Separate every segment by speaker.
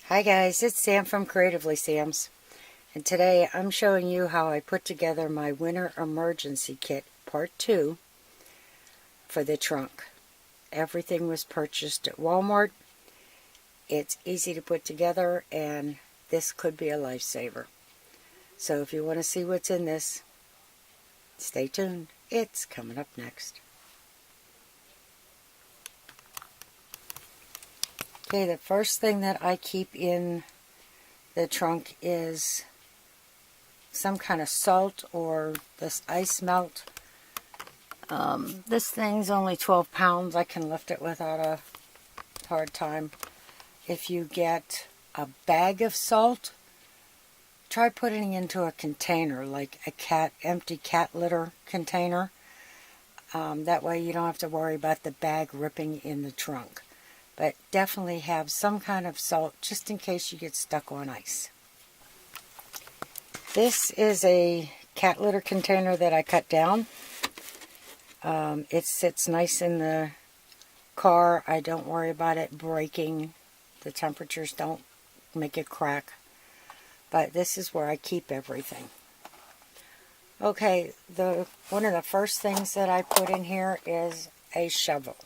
Speaker 1: Hi guys, it's Sam from Creatively Sam's, and today I'm showing you how I put together my winter emergency kit part 2 for the trunk. Everything was purchased at Walmart. It's easy to put together and this could be a lifesaver. So if you want to see what's in this, stay tuned. It's coming up next. Okay, the first thing that I keep in the trunk is some kind of salt or this ice melt. This thing's only 12 pounds. I can lift it without a hard time. If you get a bag of salt, try putting it into a container, like a empty cat litter container. That way you don't have to worry about the bag ripping in the trunk. But definitely have some kind of salt just in case you get stuck on ice. This is a cat litter container that I cut down. It sits nice in the car. I don't worry about it breaking. The temperatures don't make it crack. But this is where I keep everything. Okay, one of the first things that I put in here is a shovel.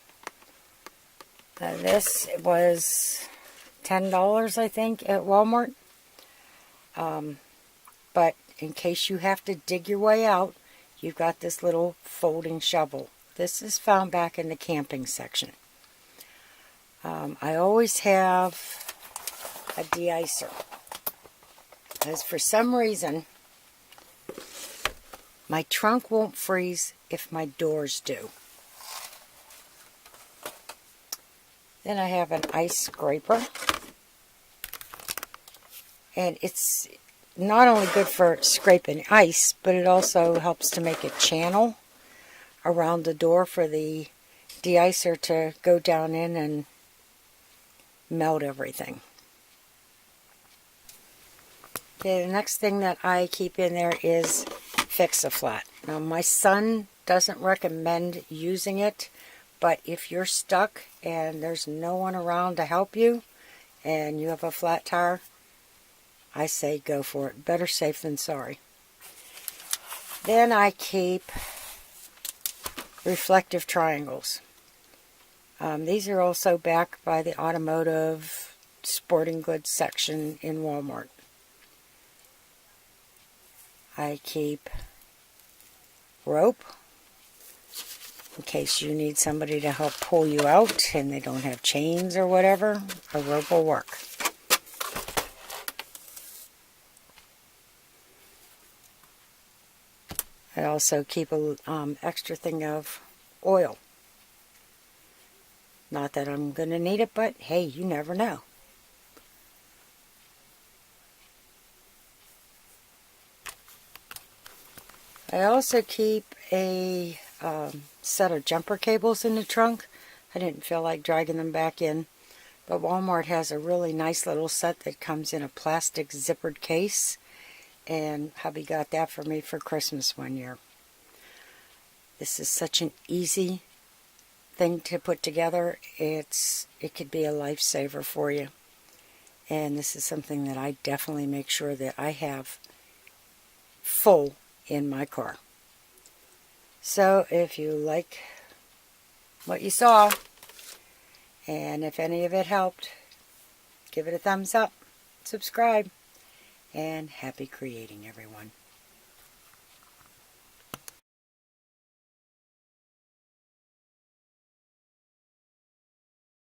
Speaker 1: This was $10, I think, at Walmart. But in case you have to dig your way out, you've got this little folding shovel. This is found back in the camping section. I always have a de-icer, because for some reason my trunk won't freeze if my doors do. Then I have an ice scraper, and it's not only good for scraping ice, but it also helps to make a channel around the door for the de-icer to go down in and melt everything. Okay, the next thing that I keep in there is Fix-A-Flat. Now my son doesn't recommend using it, but if you're stuck and there's no one around to help you and you have a flat tire, I say go for it. Better safe than sorry. Then I keep reflective triangles. These are also back by the automotive sporting goods section in Walmart. I keep rope, in case you need somebody to help pull you out and they don't have chains or whatever, a rope will work. I also keep an extra thing of oil. Not that I'm going to need it, but hey, you never know. I also keep a set of jumper cables in the trunk. I didn't feel like dragging them back in, but Walmart has a really nice little set that comes in a plastic zippered case, and hubby got that for me for Christmas one year. This is such an easy thing to put together. It could be a lifesaver for you, and this is something that I definitely make sure that I have full in my car. So if you like what you saw, and if any of it helped, give it a thumbs up, subscribe, and happy creating, everyone.